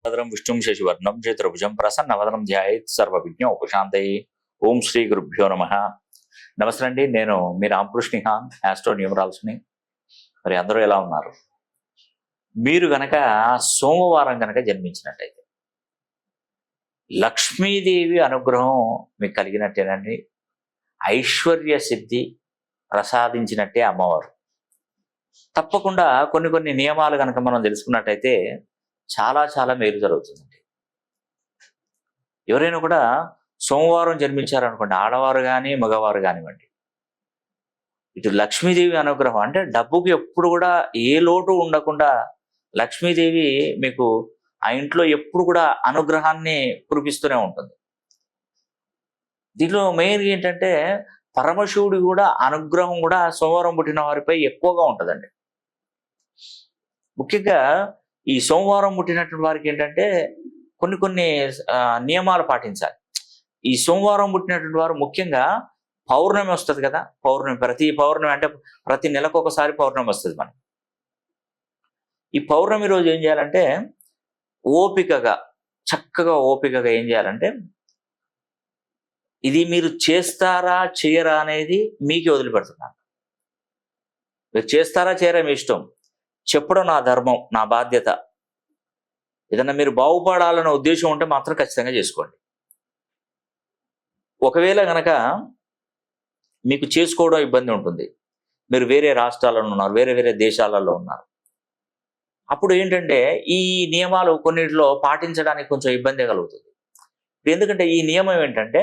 భద్రం విష్ణుం శశివర్ణం చతుర్భుజం ప్రసన్నవదనం ధ్యాయేత్ సర్వవిఘ్నోపశాంతయే. ఓం శ్రీ గురుభ్యో నమః. నమస్తే అండి, నేను మీ రామకృష్ణ హాన్, ఆస్ట్రో న్యూమరాల్స్ని. మరి అందరూ ఎలా ఉన్నారు? మీరు గనక సోమవారం గనక జన్మించినట్టయితే లక్ష్మీదేవి అనుగ్రహం మీకు కలిగినట్టేనండి. ఐశ్వర్య సిద్ధి ప్రసాదించినట్టే అమ్మవారు. తప్పకుండా కొన్ని నియమాలు కనుక మనం తెలుసుకున్నట్టయితే చాలా మేలు జరుగుతుందండి. ఎవరైనా కూడా సోమవారం జన్మించారనుకోండి, ఆడవారు కానీ మగవారు కానివ్వండి, ఇటు లక్ష్మీదేవి అనుగ్రహం అంటే డబ్బుకి ఎప్పుడు కూడా ఏ లోటు ఉండకుండా లక్ష్మీదేవి మీకు ఆ ఇంట్లో ఎప్పుడు కూడా అనుగ్రహాన్ని కురిపిస్తూనే ఉంటుంది. దీనిలో మెయిన్ ఏంటంటే పరమశివుడి కూడా అనుగ్రహం కూడా సోమవారం పుట్టిన వారిపై ఎక్కువగా ఉంటుందండి. ముఖ్యంగా ఈ సోమవారం పుట్టినటువంటి వారికి ఏంటంటే కొన్ని నియమాలు పాటించాలి. ఈ సోమవారం పుట్టినటువంటి వారు ముఖ్యంగా పౌర్ణమి వస్తుంది కదా, ప్రతి పౌర్ణమి అంటే ప్రతి నెలకు ఒకసారి పౌర్ణమి వస్తుంది. మనం ఈ పౌర్ణమి రోజు ఏం చేయాలంటే చక్కగా ఓపికగా ఏం చేయాలంటే, ఇది మీరు చేస్తారా చేయరా అనేది మీకే వదిలిపెడుతున్నాను. మీరు చేస్తారా చేయరా మీ ఇష్టం, చెప్పడం నా ధర్మం, నా బాధ్యత. ఏదన్నా మీరు బాగుపడాలన్న ఉద్దేశం ఉంటే మాత్రం ఖచ్చితంగా చేసుకోండి. ఒకవేళ గనక మీకు చేసుకోవడం ఇబ్బంది ఉంటుంది, మీరు వేరే రాష్ట్రాలలో ఉన్నారు, వేరే దేశాలలో ఉన్నారు, అప్పుడు ఏంటంటే ఈ నియమాలు కొన్నిటిలో పాటించడానికి కొంచెం ఇబ్బంది కలుగుతుంది. ఎందుకంటే ఈ నియమం ఏంటంటే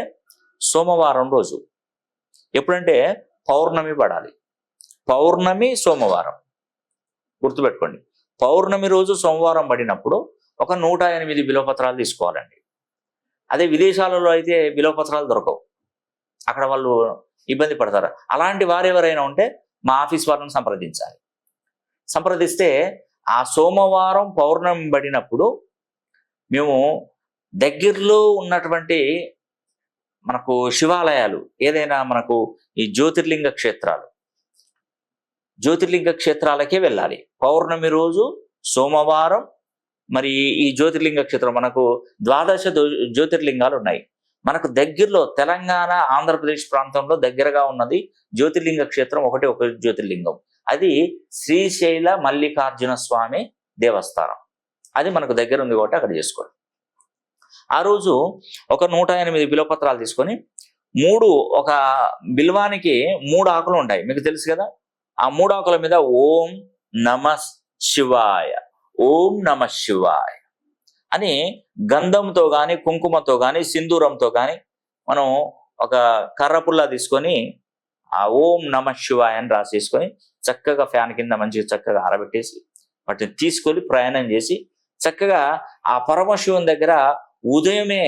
సోమవారం రోజు ఎప్పుడంటే పౌర్ణమి పడాలి. పౌర్ణమి సోమవారం గుర్తుపెట్టుకోండి. పౌర్ణమి రోజు సోమవారం పడినప్పుడు ఒక 108 బిల్వపత్రాలు తీసుకోవాలండి. అదే విదేశాలలో అయితే బిల్వపత్రాలు దొరకవు, అక్కడ వాళ్ళు ఇబ్బంది పడతారు. అలాంటి వారెవరైనా ఉంటే మా ఆఫీస్ వారిని సంప్రదిస్తే ఆ సోమవారం పౌర్ణమి పడినప్పుడు మేము దగ్గరలో ఉన్నటువంటి మనకు శివాలయాలు, ఏదైనా మనకు ఈ జ్యోతిర్లింగ క్షేత్రాలకే వెళ్ళాలి. పౌర్ణమి రోజు సోమవారం మరి ఈ జ్యోతిర్లింగ క్షేత్రం మనకు 12 జ్యోతిర్లింగాలు ఉన్నాయి. మనకు దగ్గరలో తెలంగాణ ఆంధ్రప్రదేశ్ ప్రాంతంలో దగ్గరగా ఉన్నది జ్యోతిర్లింగ క్షేత్రం ఒక జ్యోతిర్లింగం. అది శ్రీశైల మల్లికార్జున స్వామి దేవస్థానం. అది మనకు దగ్గర ఉంది కాబట్టి అక్కడ చేసుకోండి. ఆ రోజు ఒక 108 బిల్వపత్రాలు తీసుకొని ఒక బిల్వానికి 3 ఆకులు ఉంటాయి, మీకు తెలుసు కదా. ఆ 3 ఆకుల మీద ఓం నమః శివాయ, ఓం నమః శివాయ అని గంధంతో కానీ కుంకుమతో కానీ సింధూరంతో కానీ మనం ఒక కర్రపుల్ల తీసుకొని ఆ ఓం నమః శివాయ అని రాసేసుకొని చక్కగా ఫ్యాన్ కింద మంచిగా చక్కగా ఆరబెట్టేసి వాటిని తీసుకొని ప్రయాణం చేసి చక్కగా ఆ పరమశివుని దగ్గర ఉదయమే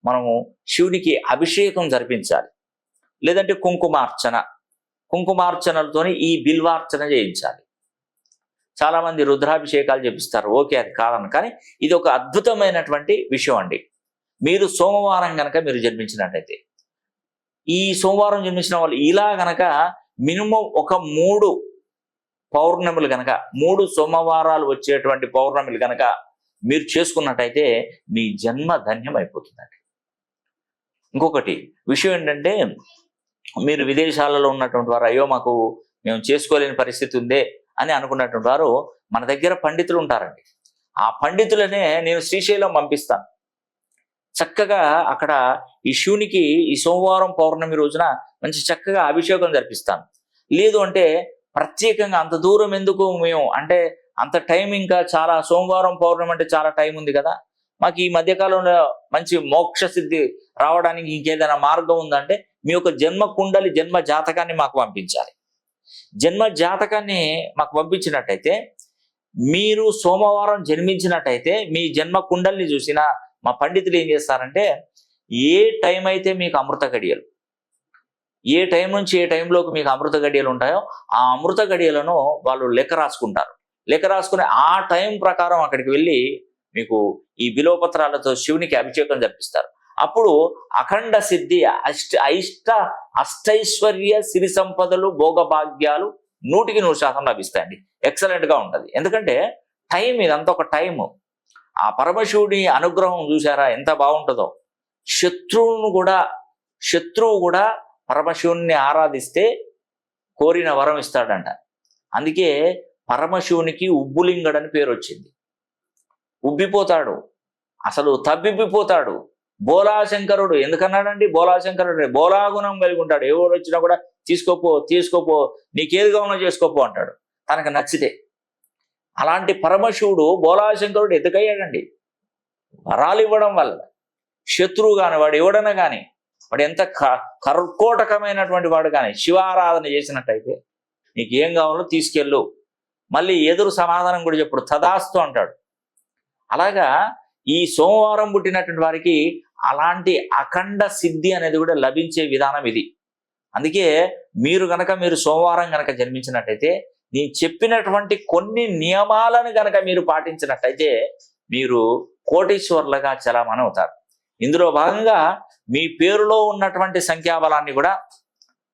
మనము శివునికి అభిషేకం జరిపించాలి. లేదంటే కుంకుమార్చనలతోని ఈ బిల్వార్చన చేయించాలి. చాలా మంది రుద్రాభిషేకాలు చేపిస్తారు, ఓకే, అది కాదని. కానీ ఇది ఒక అద్భుతమైనటువంటి విషయం అండి. మీరు సోమవారం గనక మీరు జన్మించినట్టయితే, ఈ సోమవారం జన్మించిన వాళ్ళు ఇలా గనక మినిమం ఒక 3 పౌర్ణములు గనక 3 సోమవారాలు వచ్చేటువంటి పౌర్ణములు గనక మీరు చేసుకున్నట్టయితే మీ జన్మ ధన్యం అయిపోతుందండి. ఇంకొకటి విషయం ఏంటంటే, మీరు విదేశాలలో ఉన్నటువంటి వారు అయ్యో మేము చేసుకోలేని పరిస్థితి ఉందే అని అనుకున్నటువంటి వారు మన దగ్గర పండితులు ఉంటారండి. ఆ పండితులనే నేను శ్రీశైలం పంపిస్తాను. చక్కగా అక్కడ ఈ శివునికి ఈ సోమవారం పౌర్ణమి రోజున మంచి చక్కగా అభిషేకం జరిపిస్తాను. లేదు అంటే ప్రత్యేకంగా అంత దూరం ఎందుకు మేము అంటే అంత టైం, ఇంకా చాలా సోమవారం పౌర్ణమి అంటే చాలా టైం ఉంది కదా, మాకు ఈ మధ్యకాలంలో మంచి మోక్ష సిద్ధి రావడానికి ఇంకేదైనా మార్గం ఉందంటే మీ యొక్క జన్మ కుండలి జన్మ జాతకాన్ని మాకు పంపించాలి. జన్మ జాతకాన్ని మాకు పంపించినట్టయితే, మీరు సోమవారం జన్మించినట్టయితే మీ జన్మ కుండల్ని చూసిన మా పండితులు ఏం చేస్తారంటే, ఏ టైం అయితే మీకు అమృత గడియలు, ఏ టైం నుంచి ఏ టైంలోకి మీకు అమృత గడియలు ఉంటాయో ఆ అమృత గడియలను వాళ్ళు లెక్క రాసుకుంటారు. లెక్క రాసుకుని ఆ టైం ప్రకారం అక్కడికి వెళ్ళి మీకు ఈ బిల్వపత్రాలతో శివునికి అభిషేకం జరిపిస్తారు. అప్పుడు అఖండ సిద్ధి, అష్టైశ్వర్య సిరి సంపదలు భోగభాగ్యాలు 100% లభిస్తాయండి. ఎక్సలెంట్ గా ఉంటుంది. ఎందుకంటే టైం, ఇదంతా ఒక టైము. ఆ పరమశివుడి అనుగ్రహం చూసారా ఎంత బాగుంటుందో. శత్రువు కూడా పరమశివుణ్ణి ఆరాధిస్తే కోరిన వరం ఇస్తాడంట. అందుకే పరమశివునికి ఉబ్బులింగడని పేరు వచ్చింది. ఉబ్బిపోతాడు, అసలు తబ్బిబ్బిపోతాడు. బోలాశంకరుడు ఎందుకన్నాడండి? బోలాశంకరుడు బోలాగుణం కలిగి ఉంటాడు. ఎవరు వచ్చినా కూడా తీసుకోపో నీకేది కావాలో చేసుకోపో అంటాడు తనకు నచ్చితే. అలాంటి పరమశివుడు బోలాశంకరుడు ఎందుకయ్యాడండి? వరాలు ఇవ్వడం వల్ల. శత్రువు కాని వాడు ఎవడన్నా కానీ, వాడు ఎంత కర్కోటకమైనటువంటి వాడు కానీ శివారాధన చేసినట్టయితే నీకు ఏం కావాలో తీసుకెళ్ళు, మళ్ళీ ఎదురు సమాధానం కూడా చెప్పుడు, తదాస్తు అంటాడు. అలాగా ఈ సోమవారం పుట్టినటువంటి వారికి అలాంటి అఖండ సిద్ధి అనేది కూడా లభించే విధానం ఇది. అందుకే మీరు సోమవారం గనక జన్మించినట్టయితే నేను చెప్పినటువంటి కొన్ని నియమాలను గనక మీరు పాటించినట్టయితే మీరు కోటీశ్వర్లుగా చలామణి అవుతారు. ఇందులో భాగంగా మీ పేరులో ఉన్నటువంటి సంఖ్యాబలాన్ని కూడా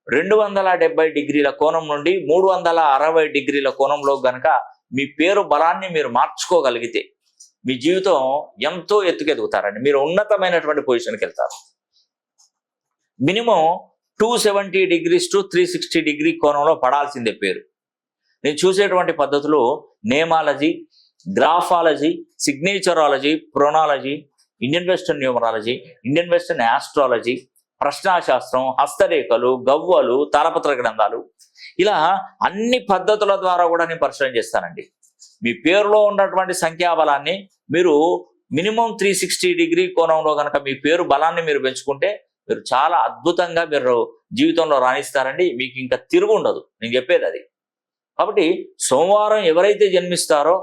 270 డిగ్రీల కోణం నుండి 360 డిగ్రీల కోణంలో గనక మీ పేరు బలాన్ని మీరు మార్చుకోగలిగితే మీ జీవితం ఎంతో ఎత్తుకెదుగుతారండి. మీరు ఉన్నతమైనటువంటి పొజిషన్కి వెళ్తారు. మినిమం 270 degrees to 360 degree కోణంలో పడాల్సిందే పేరు. నేను చూసేటువంటి పద్ధతులు నేమాలజీ, గ్రాఫాలజీ, సిగ్నేచరాలజీ, ప్రొనాలజీ, Indian western numerology, Indian western astrology, ప్రశ్నాశాస్త్రం, హస్తరేఖలు, గవ్వలు, తాళపత్ర గ్రంథాలు, ఇలా అన్ని పద్ధతుల ద్వారా కూడా నేను పరిశీలన చేస్తానండి. మీ పేరులో ఉన్నటువంటి సంఖ్యాబలాన్ని మీరు మినిమం 360 degree కోణంలో కనుక మీ పేరు బలాన్ని మీరు పెంచుకుంటే మీరు చాలా అద్భుతంగా మీరు జీవితంలో రాణిస్తారండి. మీకు ఇంకా తిరుగు ఉండదు, నేను చెప్పేది అది. కాబట్టి సోమవారం ఎవరైతే జన్మిస్తారో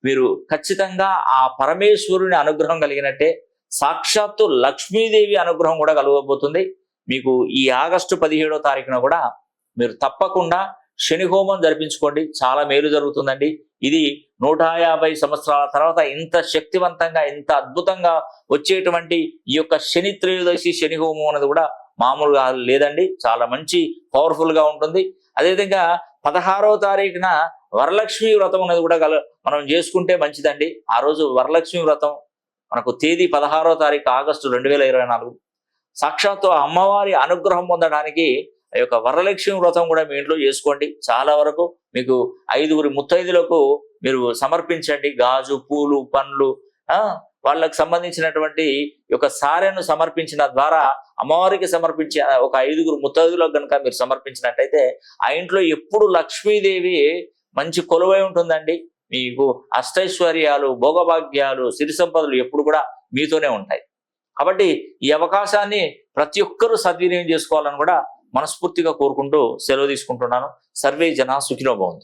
మీరు ఖచ్చితంగా ఆ పరమేశ్వరుని అనుగ్రహం కలిగినట్టే సాక్షాత్తు లక్ష్మీదేవి అనుగ్రహం కూడా కలగబోతుంది. మీకు ఈ ఆగస్టు 17వ తారీఖున కూడా మీరు తప్పకుండా శని హోమం జరిపించుకోండి, చాలా మేలు జరుగుతుందండి. ఇది 150 సంవత్సరాల తర్వాత ఇంత శక్తివంతంగా ఇంత అద్భుతంగా వచ్చేటువంటి ఈ యొక్క శని త్రయోదశి శని హోమం అనేది కూడా మామూలుగా లేదండి, చాలా మంచి పవర్ఫుల్ గా ఉంటుంది. అదేవిధంగా 16వ తారీఖున వరలక్ష్మి వ్రతం అనేది కూడా మనం చేసుకుంటే మంచిదండి. ఆ రోజు వరలక్ష్మి వ్రతం మనకు తేదీ 16వ తారీఖు ఆగస్టు 2024. సాక్షాత్తు అమ్మవారి అనుగ్రహం పొందడానికి ఆ యొక్క వరలక్ష్మి వ్రతం కూడా మీ ఇంట్లో చేసుకోండి. చాలా వరకు మీకు 5 ముత్తైదులకు మీరు సమర్పించండి. గాజు, పూలు, పండ్లు, వాళ్ళకు సంబంధించినటువంటి యొక్క సారెను సమర్పించిన ద్వారా అమ్మవారికి సమర్పించే ఒక 5 ముత్తైదులకు కనుక మీరు సమర్పించినట్టయితే ఆ ఇంట్లో ఎప్పుడు లక్ష్మీదేవి మంచి కొలువై ఉంటుందండి. మీకు అష్టైశ్వర్యాలు, భోగభాగ్యాలు, సిరి సంపదలు ఎప్పుడు కూడా మీతోనే ఉంటాయి. కాబట్టి ఈ అవకాశాన్ని ప్రతి ఒక్కరూ సద్వినియోగం చేసుకోవాలని కూడా మనస్ఫూర్తిగా కోరుకుంటూ సెలవు తీసుకుంటున్నాను. సర్వే జనా సుఖినో భవంతు.